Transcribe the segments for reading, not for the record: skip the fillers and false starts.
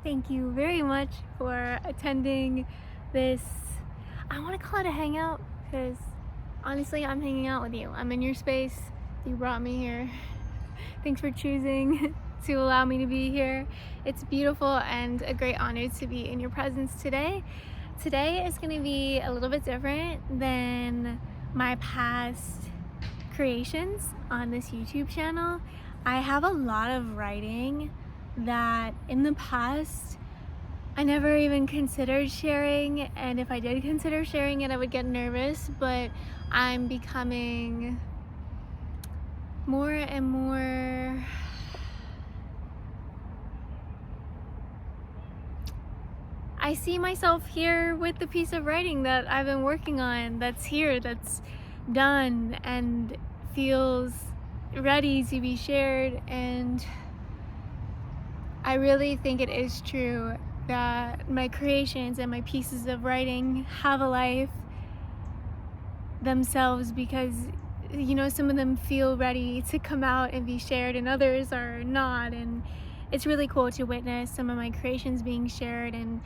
Thank you very much for attending this. I want to call it a hangout because honestly, I'm hanging out with you. I'm in your space. You brought me here. Thanks for choosing to allow me to be here. It's beautiful and a great honor to be in your presence today. Today is going to be a little bit different than my past creations on this YouTube channel. I have a lot of writing that in the past I never even considered sharing, and if I did consider sharing it I would get nervous, but I'm becoming more and more I see myself here with the piece of writing that I've been working on, that's here, that's done and feels ready to be shared. And I really think it is true that my creations and my pieces of writing have a life themselves, because some of them feel ready to come out and be shared and others are not. And it's really cool to witness some of my creations being shared. And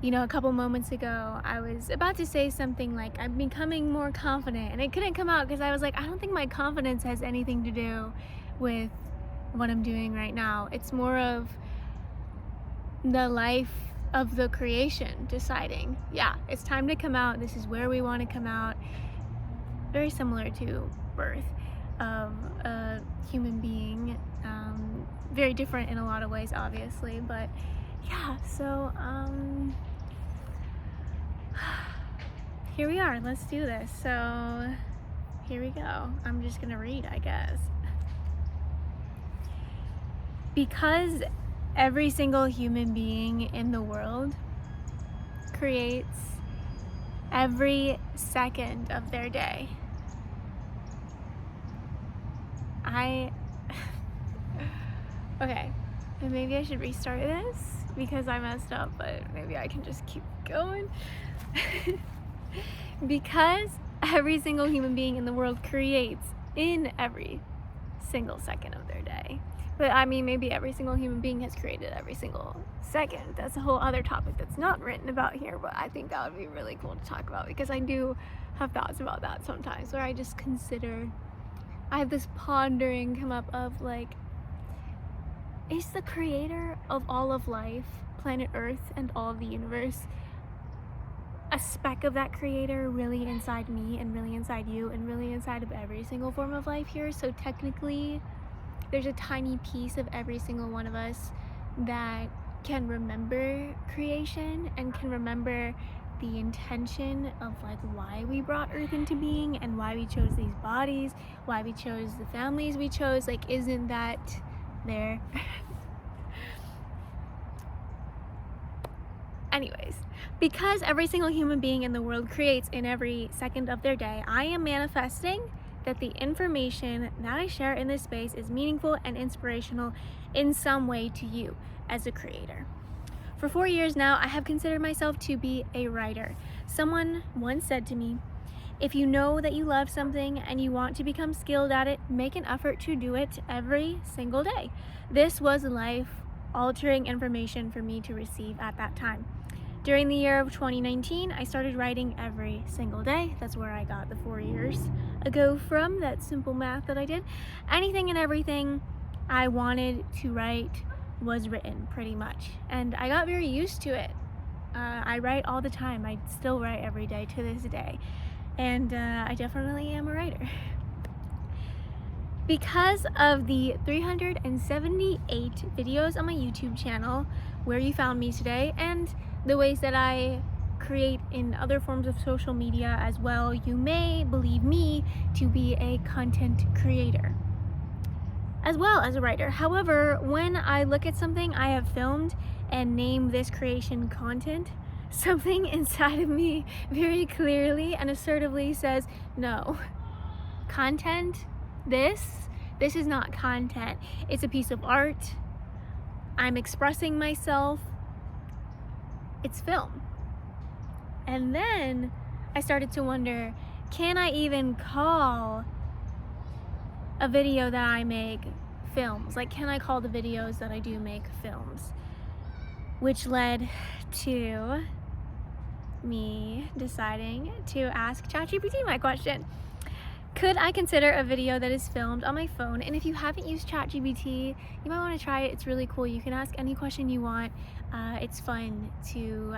a couple moments ago I was about to say something like I'm becoming more confident, and it couldn't come out because I was like, I don't think my confidence has anything to do with what I'm doing right now. It's more of the life of the creation deciding, yeah, it's time to come out. This is where we want to come out. Very similar to birth of a human being. Very different in a lot of ways, obviously, but yeah, so here we are. Let's do this. So here we go. I'm just gonna read, I guess. Because every single human being in the world creates every second of their day. Okay, and maybe I should restart this because I messed up, but maybe I can just keep going. Because every single human being in the world creates in every single second of their day. But I mean, maybe every single human being has created every single second. That's a whole other topic that's not written about here, but I think that would be really cool to talk about, because I do have thoughts about that sometimes, where I just consider, I have this pondering come up of like, is the creator of all of life, planet Earth and all of the universe, a speck of that creator really inside me and really inside you and really inside of every single form of life here? So technically there's a tiny piece of every single one of us that can remember creation and can remember the intention of like why we brought Earth into being and why we chose these bodies, why we chose the families we chose. Like, isn't that there? Anyways, because every single human being in the world creates in every second of their day, I am manifesting that the information that I share in this space is meaningful and inspirational in some way to you as a creator. For 4 years now, I have considered myself to be a writer. Someone once said to me, if you know that you love something and you want to become skilled at it, make an effort to do it every single day. This was life-altering information for me to receive at that time. During the year of 2019, I started writing every single day. That's where I got the 4 years ago from, that simple math that I did. Anything and everything I wanted to write was written, pretty much. And I got very used to it. I write all the time. I still write every day to this day. And I definitely am a writer. Because of the 378 videos on my YouTube channel, where you found me today, and the ways that I create in other forms of social media as well, you may believe me to be a content creator as well as a writer. However, when I look at something I have filmed and name this creation content, something inside of me very clearly and assertively says, no, content, this is not content. It's a piece of art. I'm expressing myself. It's film. And then I started to wonder, can I even call a video that I make films? Like, can I call the videos that I do make films? which led to me deciding to ask ChatGPT my question. Could I consider a video that is filmed on my phone? And if you haven't used ChatGPT, you might want to try it. It's really cool. You can ask any question you want. It's fun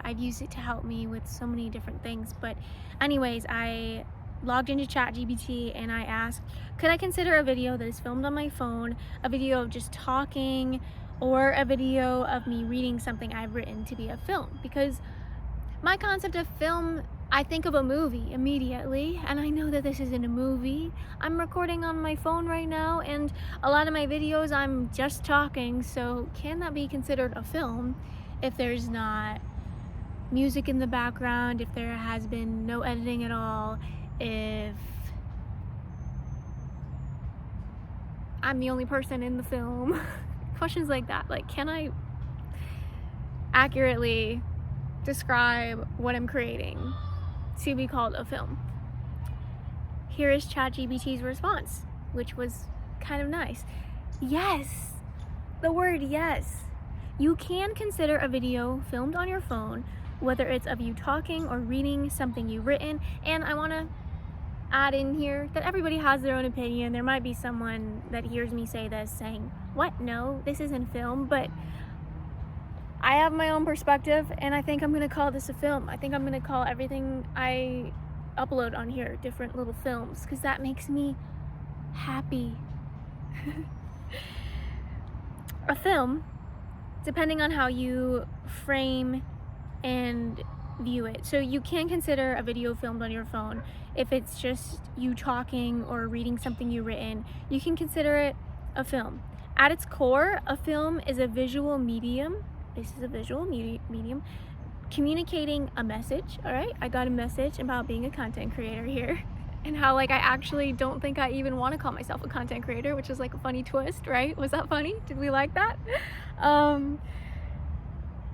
I've used it to help me with so many different things. But anyways, I logged into ChatGPT and I asked, could I consider a video that is filmed on my phone, a video of just talking, or a video of me reading something I've written to be a film? Because my concept of film, I think of a movie immediately, and I know that this isn't a movie. I'm recording on my phone right now, and a lot of my videos I'm just talking, so can that be considered a film if there's not music in the background, if there has been no editing at all, if I'm the only person in the film? Questions like that. Like, can I accurately describe what I'm creating to be called a film? Here is ChatGPT's response, which was kind of nice. Yes, the word yes. You can consider a video filmed on your phone, whether it's of you talking or reading something you've written. And I want to add in here that everybody has their own opinion. There might be someone that hears me say this saying, what? No, this isn't film. But I have my own perspective, and I think I'm going to call this a film. I think I'm going to call everything I upload on here different little films, because that makes me happy. A film, depending on how you frame and view it. So you can consider a video filmed on your phone if it's just you talking or reading something you've written. You can consider it a film. At its core, a film is a visual medium. This is a visual medium communicating a message. All right, I got a message about being a content creator here, and how like I actually don't think I even want to call myself a content creator, which is like a funny twist, right? Was that funny? Did we like that?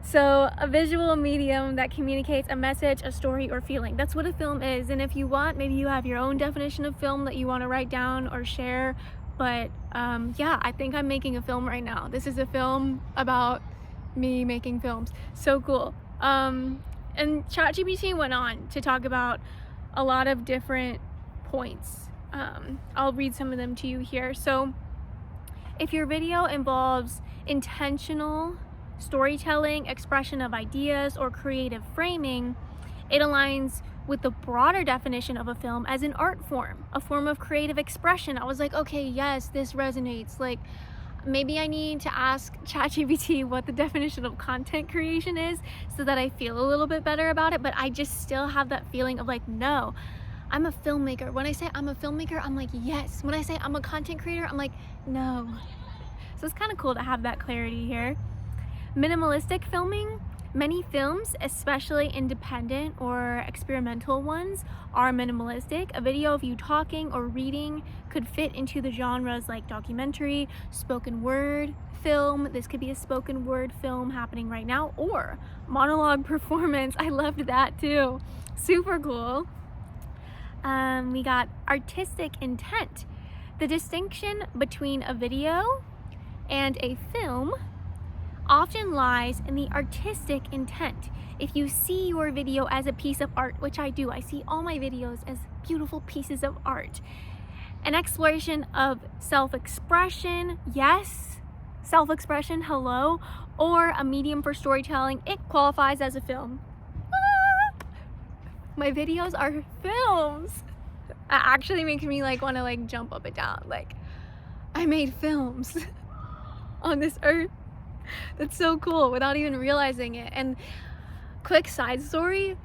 So a visual medium that communicates a message, a story, or feeling. That's what a film is. And if you want, maybe you have your own definition of film that you want to write down or share. But yeah, I think I'm making a film right now. This is a film about me making films. So cool. And ChatGPT went on to talk about a lot of different points. I'll read some of them to you here. So if your video involves intentional storytelling, expression of ideas, or creative framing, it aligns with the broader definition of a film as an art form, a form of creative expression. I was like, okay, yes, this resonates. Like, maybe I need to ask ChatGPT what the definition of content creation is so that I feel a little bit better about it, but I just still have that feeling of like, no, I'm a filmmaker. When I say I'm a filmmaker, I'm like, yes. When I say I'm a content creator, I'm like, no. So it's kind of cool to have that clarity here. Minimalistic filming. Many films, especially independent or experimental ones, are minimalistic. A video of you talking or reading could fit into the genres like documentary, spoken word film. This could be a spoken word film happening right now, or monologue performance. I loved that too. Super cool. We got artistic intent. The distinction between a video and a film often lies in the artistic intent. If you see your video as a piece of art, which I do, I see all my videos as beautiful pieces of art. An exploration of self-expression, yes, self-expression, hello, or a medium for storytelling, it qualifies as a film. My videos are films. It actually makes me like want to like jump up and down. Like, I made films on this earth. That's so cool without even realizing it. And quick side story,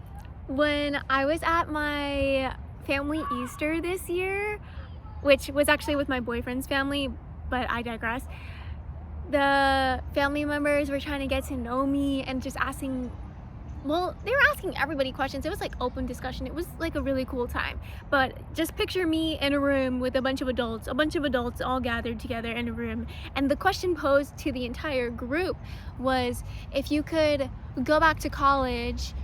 when I was at my family Easter this year, which was actually with my boyfriend's family, but I digress, the family members were trying to get to know me and just asking, well, they were asking everybody questions. It was like open discussion. It was like a really cool time. But just picture me in a room with a bunch of adults all gathered together in a room. And the question posed to the entire group was, if you could go back to college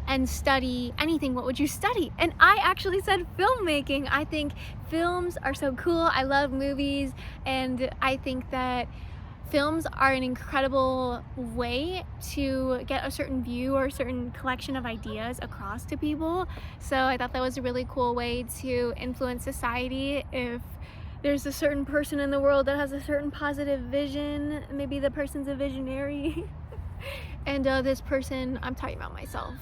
and study anything, what would you study? And I actually said filmmaking. I think films are so cool. I love movies, and I think that films are an incredible way to get a certain view or a certain collection of ideas across to people. So I thought that was a really cool way to influence society. If there's a certain person in the world that has a certain positive vision, maybe the person's a visionary, and this person, I'm talking about myself,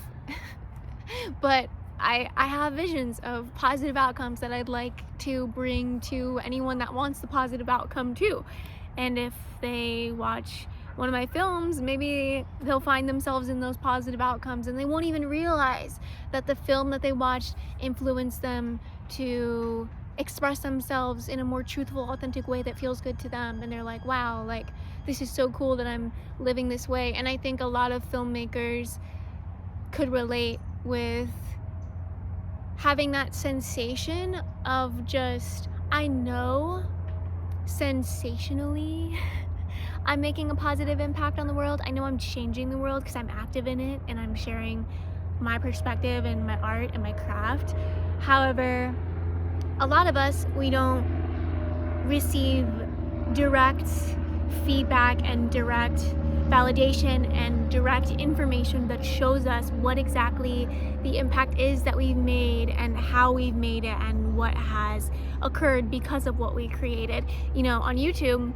but I have visions of positive outcomes that I'd like to bring to anyone that wants the positive outcome too. And if they watch one of my films, maybe they'll find themselves in those positive outcomes, and they won't even realize that the film that they watched influenced them to express themselves in a more truthful, authentic way that feels good to them. And they're like, wow, like, this is so cool that I'm living this way. And I think a lot of filmmakers could relate with having that sensation of just, I know sensationally I'm making a positive impact on the world. I know I'm changing the world because I'm active in it and I'm sharing my perspective and my art and my craft. However, a lot of us, we don't receive direct feedback and direct validation and direct information that shows us what exactly the impact is that we've made and how we've made it and what has occurred because of what we created. You know, on YouTube,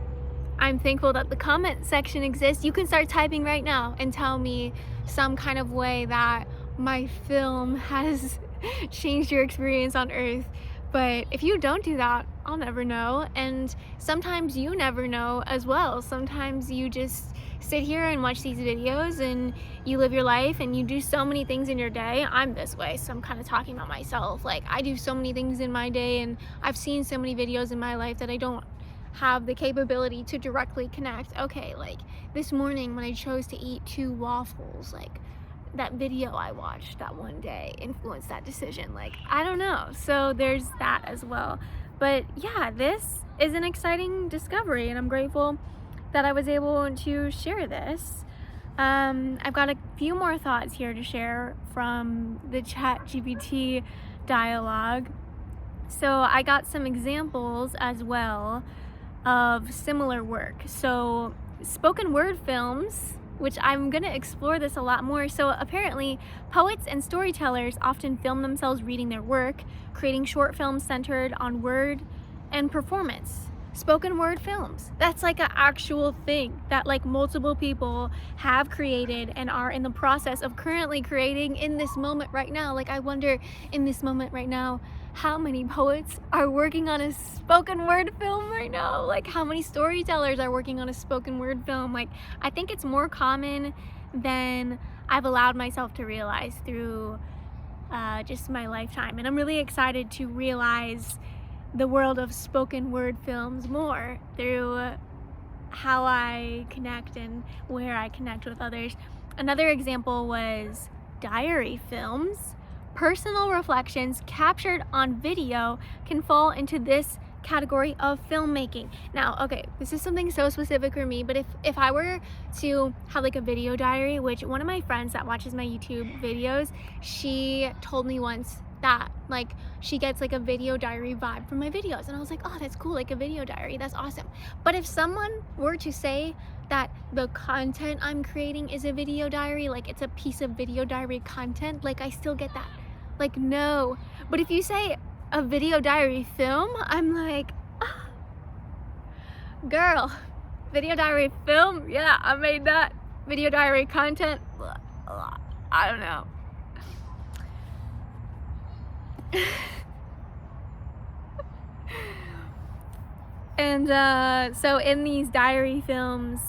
I'm thankful that the comment section exists. You can start typing right now and tell me some kind of way that my film has changed your experience on Earth. But if you don't do that, I'll never know. And sometimes you never know as well. Sometimes you just sit here and watch these videos and you live your life and you do so many things in your day. I'm this way, so I'm kind of talking about myself. Like, I do so many things in my day and I've seen so many videos in my life that I don't have the capability to directly connect. Okay, like this morning when I chose to eat 2 waffles, like that video I watched that one day influenced that decision. Like, I don't know. So there's that as well. But yeah, this is an exciting discovery and I'm grateful that I was able to share this. I've got a few more thoughts here to share from the ChatGPT dialogue. So I got some examples as well of similar work. So spoken word films, which I'm going to explore this a lot more. So apparently, poets and storytellers often film themselves reading their work, creating short films centered on word and performance. Spoken word films, that's like an actual thing that like multiple people have created and are in the process of currently creating in this moment right now. Like, I wonder in this moment right now, how many poets are working on a spoken word film right now? Like, how many storytellers are working on a spoken word film? Like, I think it's more common than I've allowed myself to realize through just my lifetime. And I'm really excited to realize the world of spoken word films more through how I connect and where I connect with others. Another example was diary films. Personal reflections captured on video can fall into this category of filmmaking. Now, okay, this is something so specific for me, but if I were to have like a video diary, which one of my friends that watches my YouTube videos, she told me once that like she gets like a video diary vibe from my videos, and I was like, oh, that's cool, like a video diary, that's awesome. But if someone were to say that the content I'm creating is a video diary, like it's a piece of video diary content, like I still get that, like, no. But if you say a video diary film, I'm like, oh, girl, video diary film, yeah, I made that. Video diary content, I don't know. And so in these diary films,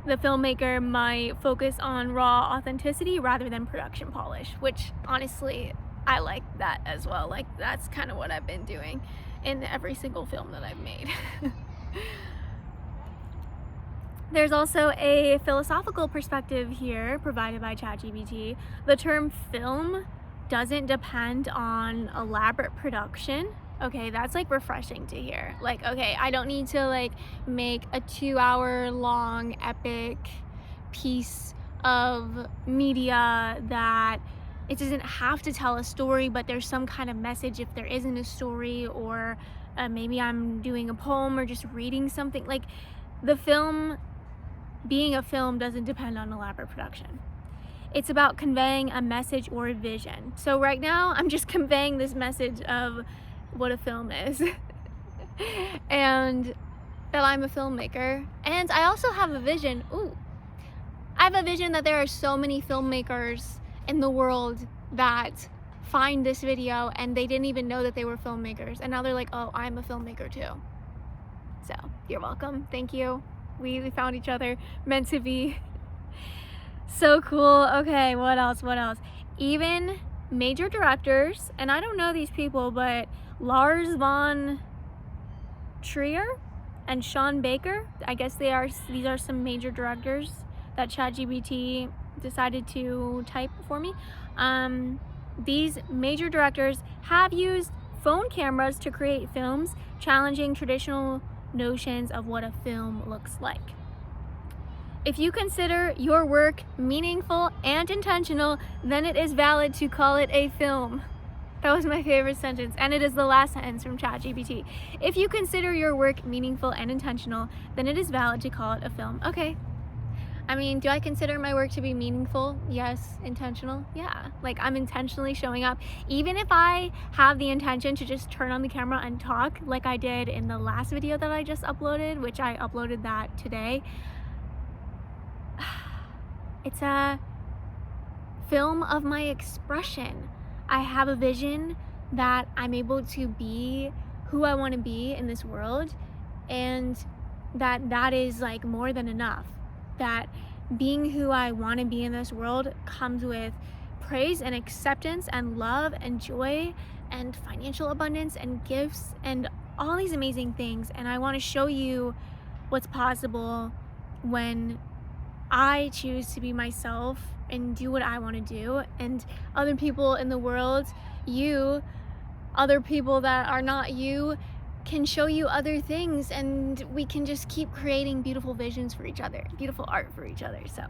the filmmaker might focus on raw authenticity rather than production polish, which honestly, I like that as well. Like, that's kind of what I've been doing in every single film that I've made. There's also a philosophical perspective here provided by ChatGPT. The term film doesn't depend on elaborate production. Okay, that's like refreshing to hear. Like, okay, I don't need to like make a 2-hour long epic piece of media that it doesn't have to tell a story, but there's some kind of message if there isn't a story, or maybe I'm doing a poem or just reading something. Like, the film being a film doesn't depend on elaborate production. It's about conveying a message or a vision. So right now, I'm just conveying this message of what a film is. And that I'm a filmmaker. And I also have a vision. I have a vision that there are so many filmmakers in the world that find this video and they didn't even know that they were filmmakers. And now they're like, oh, I'm a filmmaker too. So you're welcome. Thank you. We found each other, meant to be. So cool. Okay, what else? Even major directors, and I don't know these people, but Lars von Trier and Sean Baker, I guess these are some major directors that ChatGPT decided to type for me. These major directors have used phone cameras to create films, challenging traditional notions of what a film looks like. If you consider your work meaningful and intentional, then it is valid to call it a film. That was my favorite sentence, and it is the last sentence from ChatGPT. If you consider your work meaningful and intentional, then it is valid to call it a film. Okay. I mean, do I consider my work to be meaningful? Yes. Intentional? Yeah. Like, I'm intentionally showing up. Even if I have the intention to just turn on the camera and talk, like I did in the last video that I just uploaded, which I uploaded that today. It's a film of my expression. I have a vision that I'm able to be who I want to be in this world, and that is like more than enough. That being who I want to be in this world comes with praise and acceptance and love and joy and financial abundance and gifts and all these amazing things. And I want to show you what's possible when I choose to be myself and do what I want to do, and other people in the world, other people that are not you, can show you other things, and we can just keep creating beautiful visions for each other, beautiful art for each other. So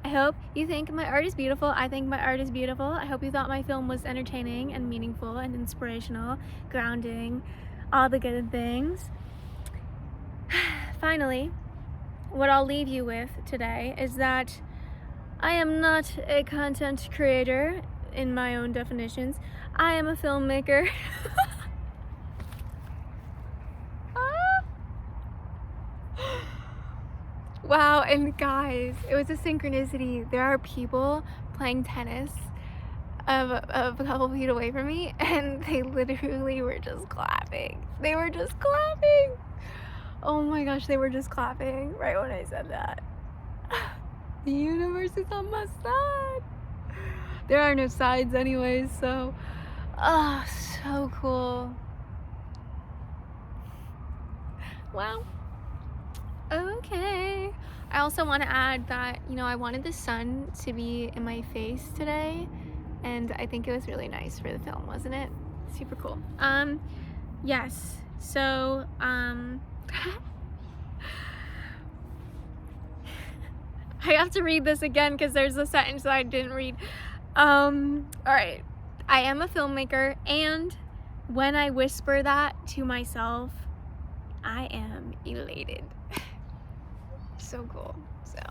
I hope you think my art is beautiful. I think my art is beautiful. I hope you thought my film was entertaining and meaningful and inspirational, grounding, all the good things. Finally, what I'll leave you with today is that I am not a content creator in my own definitions. I am a filmmaker. Wow, and guys, it was a synchronicity. There are people playing tennis of a couple feet away from me, and they literally were just clapping. They were just clapping. Oh my gosh, they were just clapping right when I said that. The universe is on my side. There are no sides anyways, so so cool. Wow. Okay. I also want to add that, I wanted the sun to be in my face today, and I think it was really nice for the film, wasn't it? Super cool. Yes. So, I have to read this again because there's a sentence that I didn't read. All right. I am a filmmaker, and when I whisper that to myself, I am elated. So cool. So